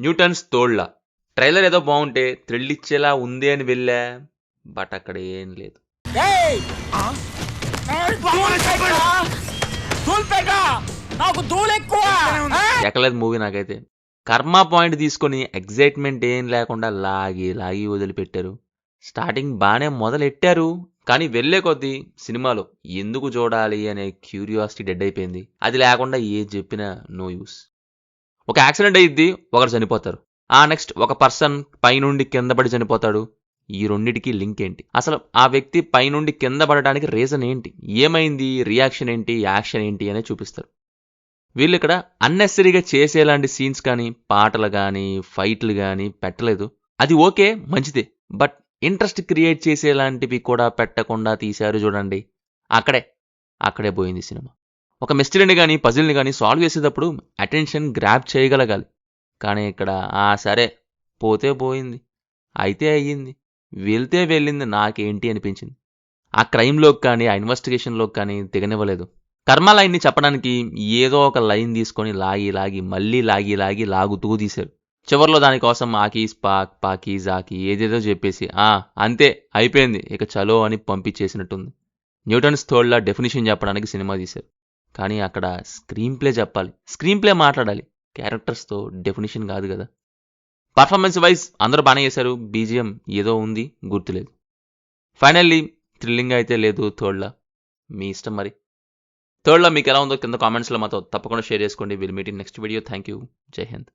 Newton's తోళ్ల trailer ఏదో బాగుంటే thrill ఇచ్చేలా ఉంది అని వెళ్ళా, బట్ అక్కడ ఏం లేదు. ఎక్కలేదు మూవీ నాకైతే. కర్మ పాయింట్ తీసుకొని ఎగ్జైట్మెంట్ ఏం లేకుండా లాగి లాగి వదిలిపెట్టారు. స్టార్టింగ్ బాగానే మొదలెట్టారు, కానీ వెళ్లే కొద్దీ సినిమాలో ఎందుకు చూడాలి అనే క్యూరియాసిటీ డెడ్ అయిపోయింది. అది లేకుండా ఏది చెప్పినా నో యూస్. ఒక యాక్సిడెంట్ అయ్యిద్ది, ఒకరు చనిపోతారు. నెక్స్ట్ ఒక పర్సన్ పైనుండి కింద పడి చనిపోతాడు. ఈ రెండిటికి లింక్ ఏంటి? అసలు ఆ వ్యక్తి పైనుండి కింద పడడానికి రీజన్ ఏంటి, ఏమైంది, రియాక్షన్ ఏంటి, యాక్షన్ ఏంటి అనేది చూపిస్తారు. వీళ్ళు ఇక్కడ అన్నెసరీగా చేసేలాంటి సీన్స్ కానీ, పాటలు కానీ, ఫైట్లు కానీ పెట్టలేదు. అది ఓకే, మంచిదే. బట్ ఇంట్రెస్ట్ క్రియేట్ చేసేలాంటివి కూడా పెట్టకుండా తీశారు చూడండి. అక్కడే పోయింది సినిమా. ఒక మిస్టరీని కానీ పజిల్ని కానీ సాల్వ్ చేసేటప్పుడు అటెన్షన్ గ్రాప్ చేయగలగాలి. కానీ ఇక్కడ సరే పోతే పోయింది, అయితే అయ్యింది, వెళ్తే వెళ్ళింది, నాకేంటి అనిపించింది. ఆ క్రైమ్లోకి కానీ ఆ ఇన్వెస్టిగేషన్లోకి కానీ దిగనివ్వలేదు. కర్మ లైన్ని చెప్పడానికి ఏదో ఒక లైన్ తీసుకొని లాగి మళ్ళీ లాగుతూ తీశారు. చివరిలో దానికోసం ఆకీస్ పాక్ పాకీజ్ ఆకి ఏదేదో చెప్పేసి అంతే అయిపోయింది, ఇక చలో అని పంపించేసినట్టుంది. న్యూటన్స్ థర్డ్లా డెఫినేషన్ చెప్పడానికి సినిమా తీశారు, కానీ అక్కడ స్క్రీన్ ప్లే చెప్పాలి, స్క్రీన్ ప్లే మాట్లాడాలి, క్యారెక్టర్స్తో డెఫినేషన్ కాదు కదా. పర్ఫార్మెన్స్ వైజ్ అందరూ బాగానే చేశారు. బీజిఎం ఏదో ఉంది, గుర్తులేదు. ఫైనల్లీ థ్రిల్లింగ్ అయితే లేదు థర్డ్లా. మీ ఇష్టం మరి. థర్డ్లో మీకు ఎలా ఉందో కింద కామెంట్స్లో మాతో తప్పకుండా షేర్ చేసుకోండి. Will meet in next video. Thank you. జై హింద్.